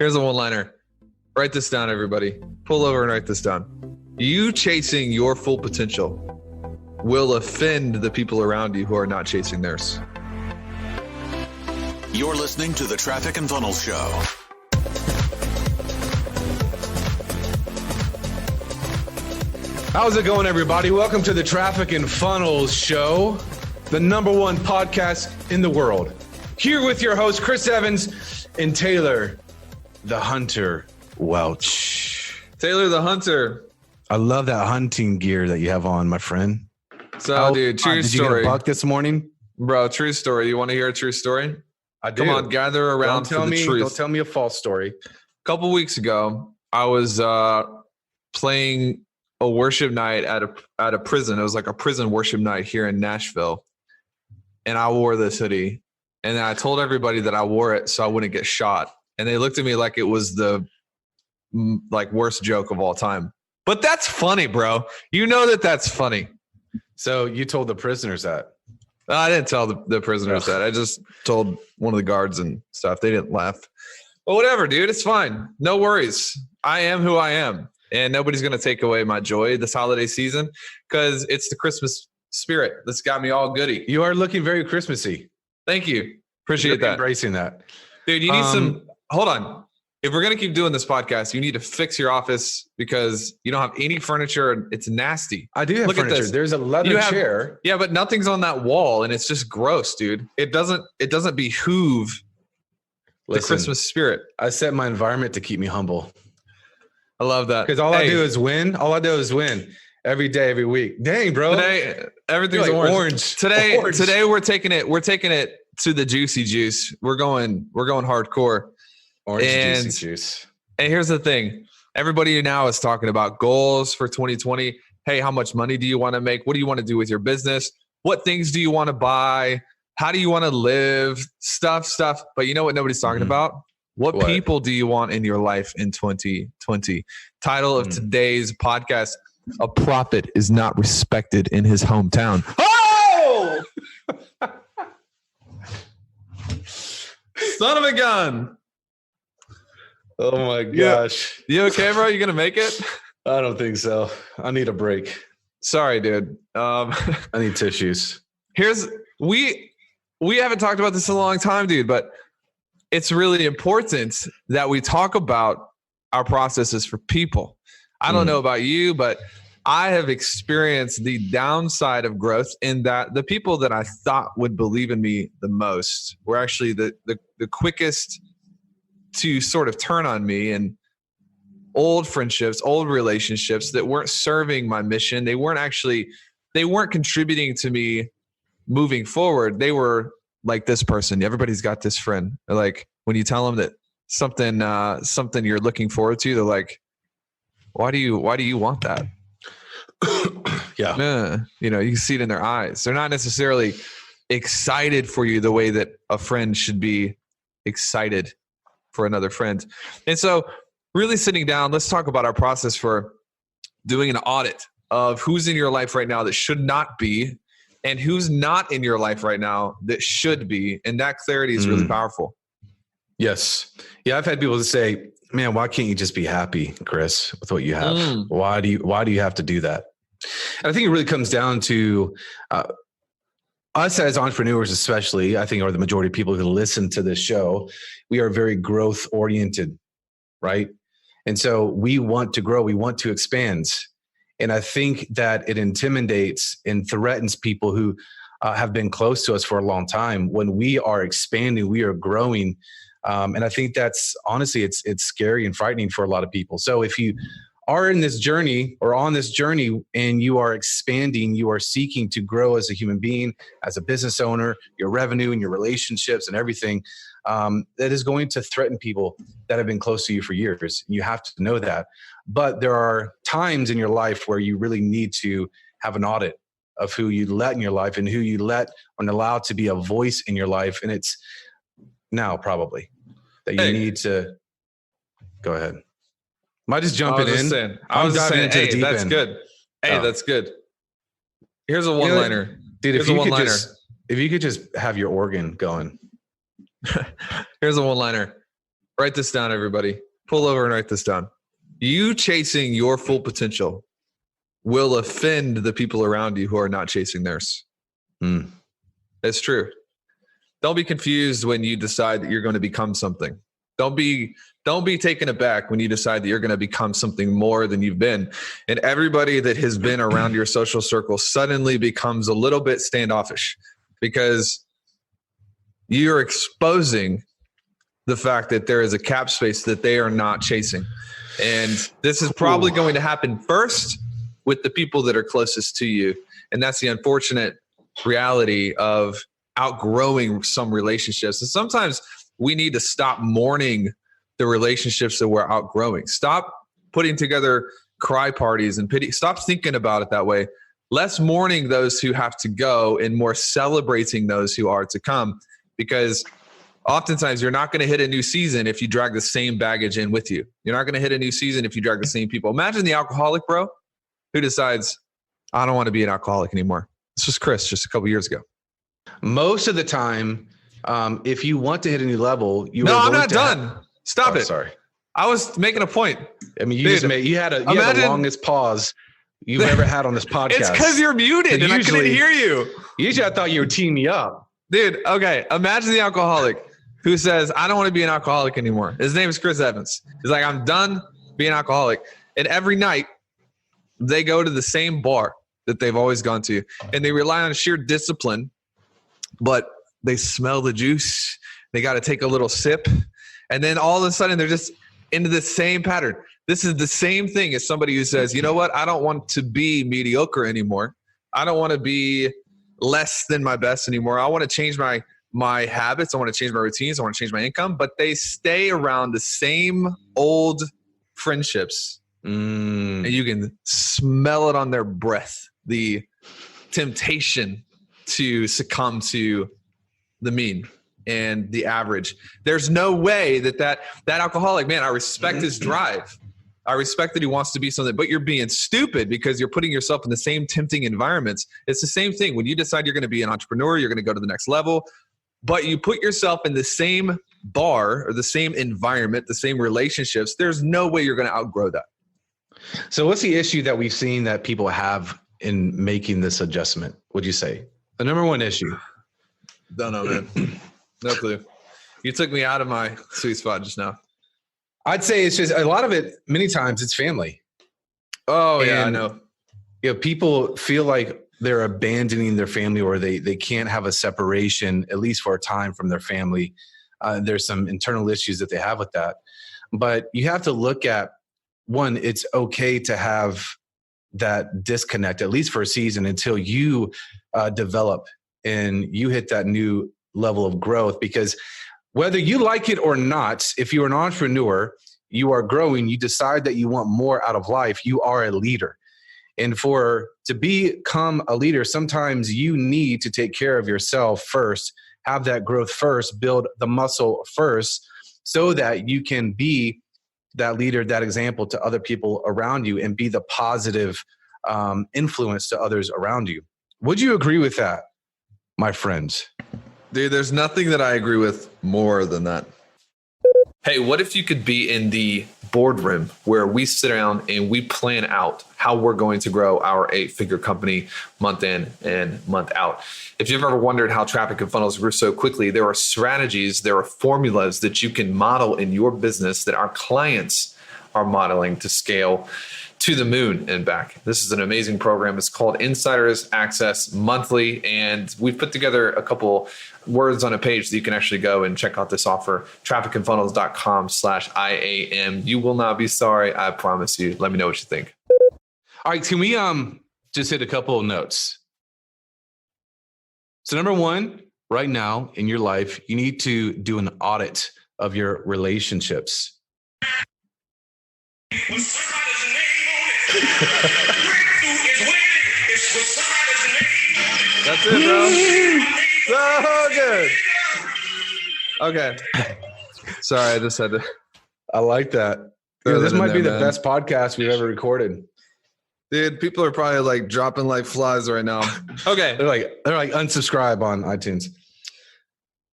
Here's a one-liner. Write this down, everybody. Pull over and write this down. You chasing your full potential will offend the people around you who are not chasing theirs. You're listening to the Traffic and Funnels Show. How's it going, everybody? Welcome to the Traffic and Funnels Show, the #1 podcast in the world. Here with your hosts, Chris Evans and Taylor, the Hunter Welch. Taylor the Hunter. I love that hunting gear that you have on, my friend. So, dude, true did story. You get a buck this morning? Bro, true story. You want to hear a true story? I do. Come on, gather around for the truth. Don't tell me a false story. A couple weeks ago, I was playing a worship night at a prison. It was like a prison worship night here in Nashville. And I wore this hoodie. And then I told everybody that I wore it so I wouldn't get shot. And they looked at me like it was the worst joke of all time. But that's funny, bro. You know that that's funny. So you told the prisoners that? I didn't tell the prisoners that. I just told one of the guards and stuff. They didn't laugh. But whatever, dude. It's fine. No worries. I am who I am. And nobody's going to take away my joy this holiday season because it's the Christmas spirit that's got me all goody. You are looking very Christmassy. Thank you. Appreciate that. Embracing that. Dude, you need hold on. If we're going to keep doing this podcast, you need to fix your office because you don't have any furniture. It's nasty. I do have Look furniture. At this. There's a leather chair. Yeah, but nothing's on that wall and it's just gross, dude. It doesn't behoove the Christmas spirit. I set my environment to keep me humble. I love that. Because all I do is win. All I do is win every day, every week. Dang, bro. Today, everything's like orange. Today we're taking it to the juicy juice. We're going hardcore. Orange juicy juice. And here's the thing. Everybody now is talking about goals for 2020. Hey, how much money do you want to make? What do you want to do with your business? What things do you want to buy? How do you want to live? Stuff. But you know what nobody's talking about? What people do you want in your life in 2020? Title of today's podcast, A Prophet is Not Respected in His Hometown. Oh! Son of a gun. Oh my gosh. You okay, bro? You going to make it? I don't think so. I need a break. Sorry, dude. I need tissues. We haven't talked about this in a long time, dude, but it's really important that we talk about our processes for people. I don't know about you, but I have experienced the downside of growth in that the people that I thought would believe in me the most were actually the quickest to sort of turn on me, and old friendships, old relationships that weren't serving my mission. They weren't contributing to me moving forward. They were like this person. Everybody's got this friend. They're like, when you tell them that something you're looking forward to, they're like, why do you want that? Yeah. You can see it in their eyes. They're not necessarily excited for you the way that a friend should be excited for another friend. And so really sitting down, let's talk about our process for doing an audit of who's in your life right now that should not be, and who's not in your life right now that should be. And that clarity is really powerful. Yes. Yeah. I've had people say, man, why can't you just be happy, Chris, with what you have? Why do you have to do that? And I think it really comes down to us as entrepreneurs, especially, I think, are the majority of people who listen to this show. We are very growth oriented, right? And so we want to grow. We want to expand. And I think that it intimidates and threatens people who have been close to us for a long time. When we are expanding, we are growing. And I think that's honestly, it's scary and frightening for a lot of people. So if you are in this journey or on this journey and you are expanding, you are seeking to grow as a human being, as a business owner, your revenue and your relationships and everything, that is going to threaten people that have been close to you for years. You have to know that. But there are times in your life where you really need to have an audit of who you let in your life and who you let and allow to be a voice in your life. And it's now probably that you need to go ahead. Am I just jumping in? I was just saying, hey, that's good. Hey, that's good. Here's a one-liner. Dude, if you could just have your organ going. Here's a one-liner. Write this down, everybody. Pull over and write this down. You chasing your full potential will offend the people around you who are not chasing theirs. It's true. Don't be confused when you decide that you're going to become something. Don't be taken aback when you decide that you're going to become something more than you've been. And everybody that has been around your social circle suddenly becomes a little bit standoffish because you're exposing the fact that there is a cap space that they are not chasing. And this is probably going to happen first with the people that are closest to you. And that's the unfortunate reality of outgrowing some relationships. And sometimes we need to stop mourning the relationships that we're outgrowing. Stop putting together cry parties and pity. Stop thinking about it that way. Less mourning those who have to go and more celebrating those who are to come, because oftentimes you're not going to hit a new season if you drag the same baggage in with you. You're not going to hit a new season if you drag the same people. Imagine the alcoholic, bro, who decides, I don't want to be an alcoholic anymore. This was Chris just a couple years ago. Most of the time, if you want to hit a new level, I'm not done. Stop it. Sorry. I was making a point. I mean, you had the longest pause you've ever had on this podcast. It's because you're muted and I couldn't hear you. Usually I thought you were teeing me up. Dude, okay. Imagine the alcoholic who says, I don't want to be an alcoholic anymore. His name is Chris Evans. He's like, I'm done being an alcoholic. And every night they go to the same bar that they've always gone to. And they rely on sheer discipline, but they smell the juice. They got to take a little sip. And then all of a sudden they're just into the same pattern. This is the same thing as somebody who says, you know what? I don't want to be mediocre anymore. I don't want to be less than my best anymore. I want to change my habits. I want to change my routines. I want to change my income, but they stay around the same old friendships. And you can smell it on their breath, the temptation to succumb to the mean and the average. There's no way that alcoholic, man, I respect his drive. I respect that he wants to be something, but you're being stupid because you're putting yourself in the same tempting environments. It's the same thing. When you decide you're going to be an entrepreneur, you're going to go to the next level, but you put yourself in the same bar or the same environment, the same relationships. There's no way you're going to outgrow that. So what's the issue that we've seen that people have in making this adjustment? Would you say the number one issue? Don't know, man. No clue. You took me out of my sweet spot just now. I'd say it's just a lot of it. Many times it's family. Oh, yeah, I know. People feel like they're abandoning their family, or they can't have a separation, at least for a time, from their family. There's some internal issues that they have with that. But you have to look at, one, it's okay to have that disconnect, at least for a season, until you develop and you hit that new level of growth. Because whether you like it or not, if you're an entrepreneur, you are growing, you decide that you want more out of life, you are a leader. And to become a leader, sometimes you need to take care of yourself first, have that growth first, build the muscle first, so that you can be that leader, that example to other people around you, and be the positive influence to others around you. Would you agree with that, my friends? Dude, there's nothing that I agree with more than that. Hey, what if you could be in the boardroom where we sit down and we plan out how we're going to grow our 8-figure company month in and month out? If you've ever wondered how traffic and funnels grew so quickly, there are strategies, there are formulas that you can model in your business that our clients are modeling to scale to the moon and back. This is an amazing program. It's called Insiders Access Monthly, and we've put together a couple words on a page that you can actually go and check out this offer, trafficandfunnels.com/IAM. You will not be sorry, I promise you. Let me know what you think. All right, can we just hit a couple of notes? So number one, right now in your life, you need to do an audit of your relationships. That's it, bro. So good. Okay. Sorry, I just had to. I like that. This might be the best podcast we've ever recorded. Dude, people are probably like dropping like flies right now. Okay. They're like unsubscribe on iTunes.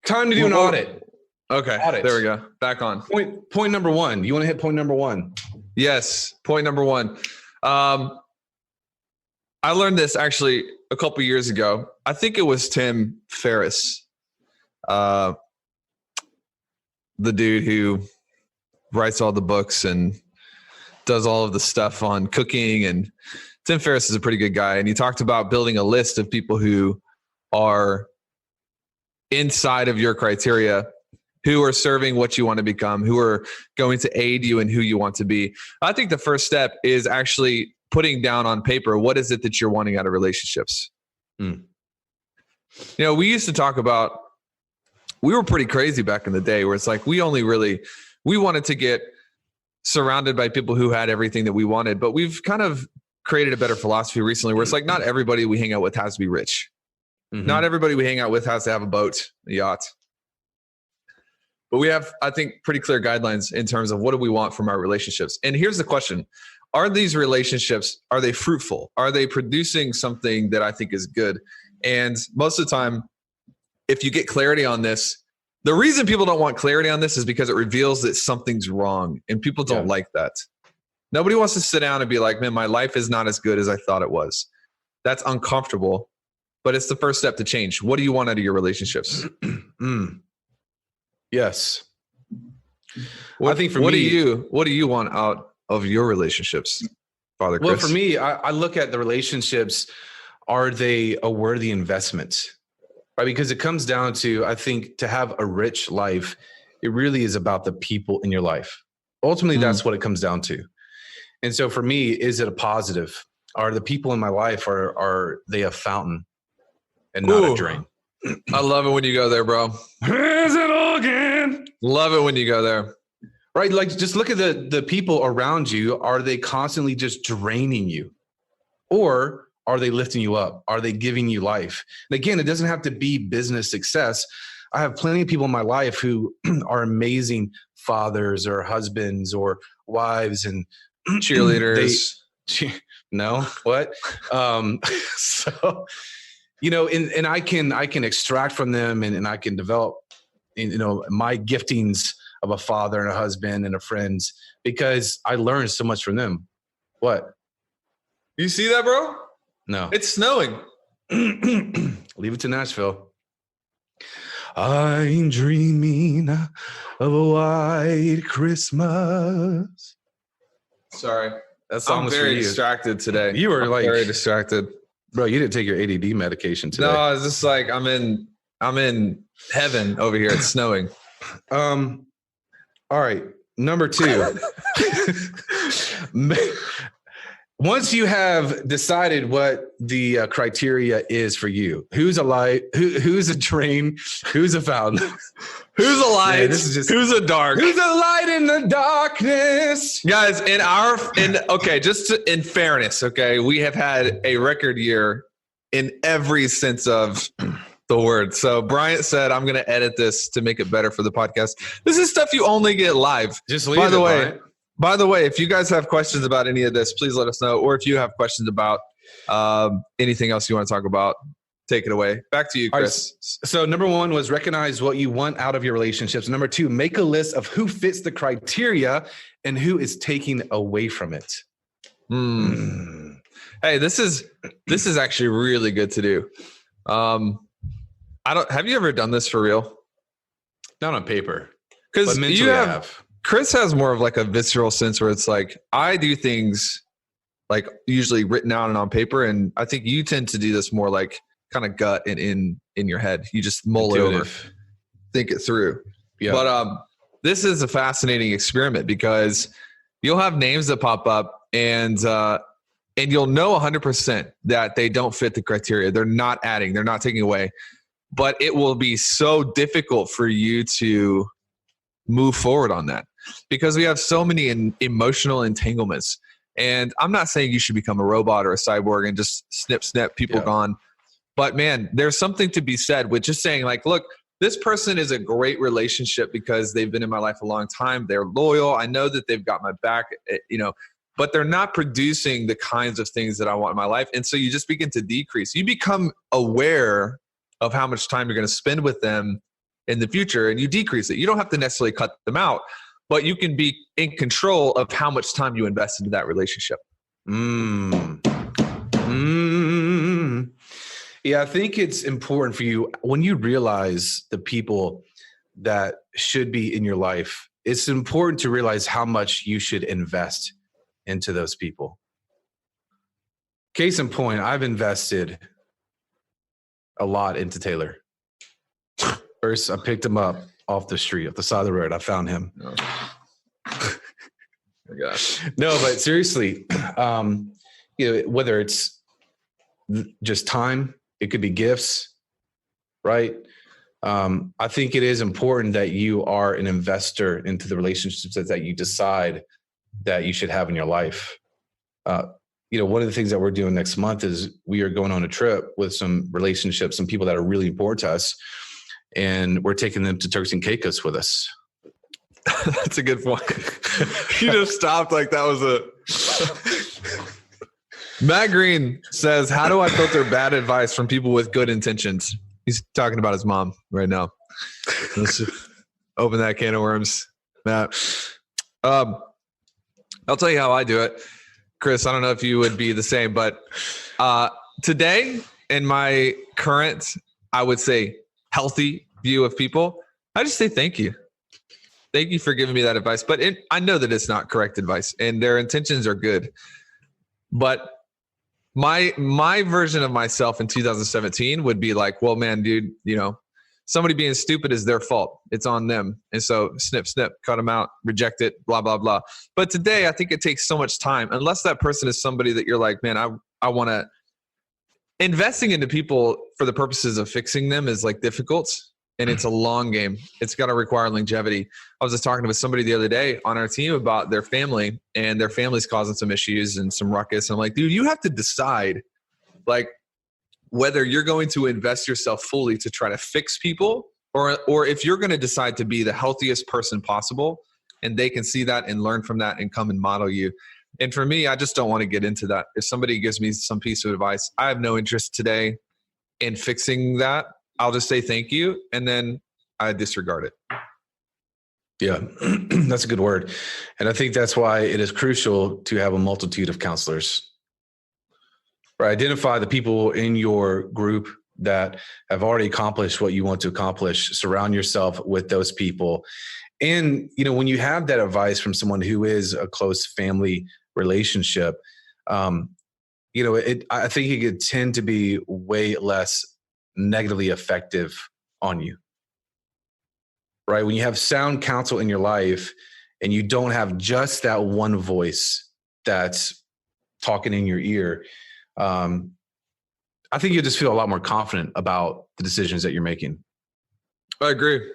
Time to do an audit. Okay. Audit. There we go. Back on. Point number one. You want to hit point number one? Yes. Point number one. I learned this actually a couple years ago. I think it was Tim Ferriss, the dude who writes all the books and does all of the stuff on cooking. And Tim Ferriss is a pretty good guy. And he talked about building a list of people who are inside of your criteria, who are serving what you want to become, who are going to aid you in who you want to be. I think the first step is actually putting down on paper, what is it that you're wanting out of relationships? You know, we used to talk about, we were pretty crazy back in the day where it's like, we wanted to get surrounded by people who had everything that we wanted, but we've kind of created a better philosophy recently where it's like, not everybody we hang out with has to be rich. Not everybody we hang out with has to have a boat, a yacht. But we have, I think, pretty clear guidelines in terms of what do we want from our relationships. And here's the question. Are these relationships, are they fruitful? Are they producing something that I think is good? And most of the time, if you get clarity on this, the reason people don't want clarity on this is because it reveals that something's wrong. And people don't like that. Nobody wants to sit down and be like, man, my life is not as good as I thought it was. That's uncomfortable, but it's the first step to change. What do you want out of your relationships? Yes. I think for me, what do you want out of your relationships, Father Chris? Well, for me, I look at the relationships. Are they a worthy investment? Right? Because it comes down to, I think, to have a rich life, it really is about the people in your life. Ultimately, that's what it comes down to. And so for me, is it a positive? Are the people in my life, are they a fountain and not a drain? I love it when you go there, bro. Is it all again? Love it when you go there. Right? Like, just look at the people around you. Are they constantly just draining you? Or are they lifting you up? Are they giving you life? And again, it doesn't have to be business success. I have plenty of people in my life who are amazing fathers or husbands or wives and cheerleaders. No, what? So, you know, and I can extract from them and I can develop, you know, my giftings of a father and a husband and a friend because I learned so much from them. What? You see that, bro? No. It's snowing. Leave it to Nashville. I'm dreaming of a white Christmas. Sorry. That song I'm was very for you. distracted today. You were like very distracted. Bro, you didn't take your ADD medication today. No, it's just like I'm in heaven over here. It's snowing. All right. Number 2. Once you have decided what the criteria is for you, who's a light, who's a drain, who's a fountain, who's a light, man, this is just, who's a dark, who's a light in the darkness, guys. In fairness, okay, we have had a record year in every sense of the word. So Bryant said, "I'm going to edit this to make it better for the podcast." This is stuff you only get live. Just leave it, Bryant. By the way, if you guys have questions about any of this, please let us know. Or if you have questions about anything else you want to talk about, take it away. Back to you, Chris. Right, so number 1 was recognize what you want out of your relationships. Number 2, make a list of who fits the criteria and who is taking away from it. Hey, this is actually really good to do. Have you ever done this for real? Not on paper. Because you have. Chris has more of like a visceral sense where it's like, I do things like usually written out and on paper. And I think you tend to do this more like kind of gut and in your head. You just mull it over, think it through. Yeah. But this is a fascinating experiment because you'll have names that pop up and you'll know 100% that they don't fit the criteria. They're not adding, they're not taking away, but it will be so difficult for you to move forward on that because we have so many emotional entanglements. And I'm not saying you should become a robot or a cyborg and just snip, people gone. But man, there's something to be said with just saying like, look, this person is a great relationship because they've been in my life a long time. They're loyal. I know that they've got my back, you know, but they're not producing the kinds of things that I want in my life. And so you just begin to decrease. You become aware of how much time you're going to spend with them in the future and you decrease it. You don't have to necessarily cut them out, but you can be in control of how much time you invest into that relationship. Yeah, I think it's important for you when you realize the people that should be in your life, it's important to realize how much you should invest into those people. Case in point, I've invested a lot into Taylor. First, I picked him up off the street, off the side of the road. I found him. Oh my gosh. No, but seriously, whether it's just time, it could be gifts, right? I think it is important that you are an investor into the relationships that you decide that you should have in your life. One of the things that we're doing next month is we are going on a trip with some relationships, some people that are really important to us, and we're taking them to Turks and Caicos with us. That's a good point. You just stopped like that was a... Matt Green says, how do I filter bad advice from people with good intentions? He's talking about his mom right now. Let's open that can of worms, Matt. I'll tell you how I do it. Chris, I don't know if you would be the same, but today in my current, I would say, healthy view of people, I just say thank you. Thank you for giving me that advice. But I know that it's not correct advice and their intentions are good. But my version of myself in 2017 would be like, well, man, dude, somebody being stupid is their fault. It's on them. And so snip, cut them out, reject it, blah, blah, blah. But today I think it takes so much time, unless that person is somebody that you're like, man, I want to. Investing into people for the purposes of fixing them is like difficult. And it's a long game. It's got to require longevity. I was just talking with somebody the other day on our team about their family, and their family's causing some issues and some ruckus. And I'm like, dude, you have to decide like whether you're going to invest yourself fully to try to fix people, or if you're going to decide to be the healthiest person possible, and they can see that and learn from that and come and model you. And for me, I just don't want to get into that. If somebody gives me some piece of advice, I have no interest today in fixing that. I'll just say thank you, and then I disregard it. Yeah, that's a good word. And I think that's why it is crucial to have a multitude of counselors. Right? Identify the people in your group that have already accomplished what you want to accomplish. Surround yourself with those people. And, when you have that advice from someone who is a close family relationship, I think it could tend to be way less negatively effective on you, right? When you have sound counsel in your life and you don't have just that one voice that's talking in your ear, I think you just feel a lot more confident about the decisions that you're making. I agree.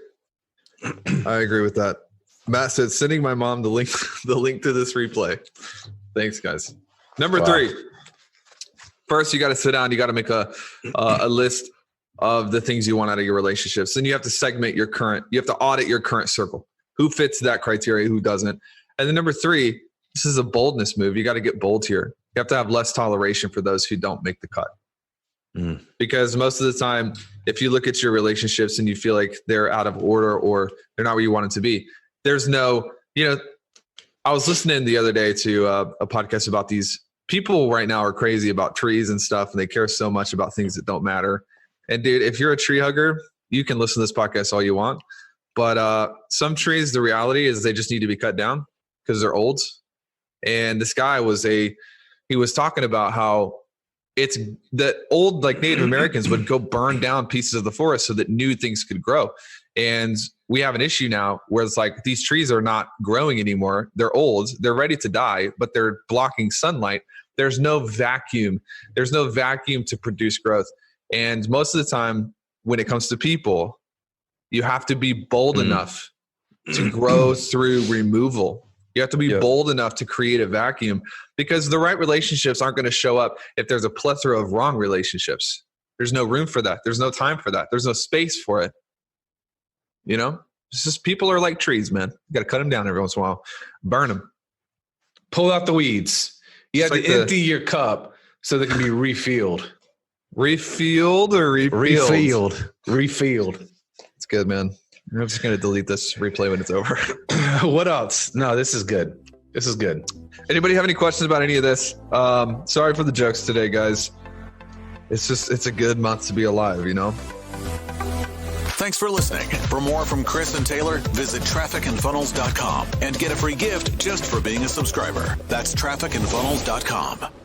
I agree with that. Matt said, sending my mom the link to this replay. Thanks, guys. Number 3. First, you got to sit down. You got to make a list of the things you want out of your relationships. Then you have to segment you have to audit your current circle. Who fits that criteria, who doesn't? And then number 3, this is a boldness move. You got to get bold here. You have to have less toleration for those who don't make the cut. Because most of the time, if you look at your relationships and you feel like they're out of order or they're not where you want it to be, there's no, I was listening the other day to a podcast about these people right now are crazy about trees and stuff, and they care so much about things that don't matter. And dude, if you're a tree hugger, you can listen to this podcast all you want. But some trees, the reality is they just need to be cut down because they're old. And this guy he was talking about how it's that old, like Native Americans would go burn down pieces of the forest so that new things could grow. And we have an issue now where it's like these trees are not growing anymore. They're old. They're ready to die, but they're blocking sunlight. There's no vacuum. There's no vacuum to produce growth. And most of the time when it comes to people, you have to be bold enough to grow through removal. You have to be bold enough to create a vacuum, because the right relationships aren't going to show up if there's a plethora of wrong relationships. There's no room for that. There's no time for that. There's no space for it. It's just people are like trees, man. You got to cut them down every once in a while. Burn them. Pull out the weeds. You have to empty your cup so that it can be refilled. Refilled or refilled? Refilled. It's good, man. I'm just going to delete this replay when it's over. What else? No, this is good. This is good. Anybody have any questions about any of this? Sorry for the jokes today, guys. It's a good month to be alive, you know? Thanks for listening. For more from Chris and Taylor, visit trafficandfunnels.com and get a free gift just for being a subscriber. That's trafficandfunnels.com.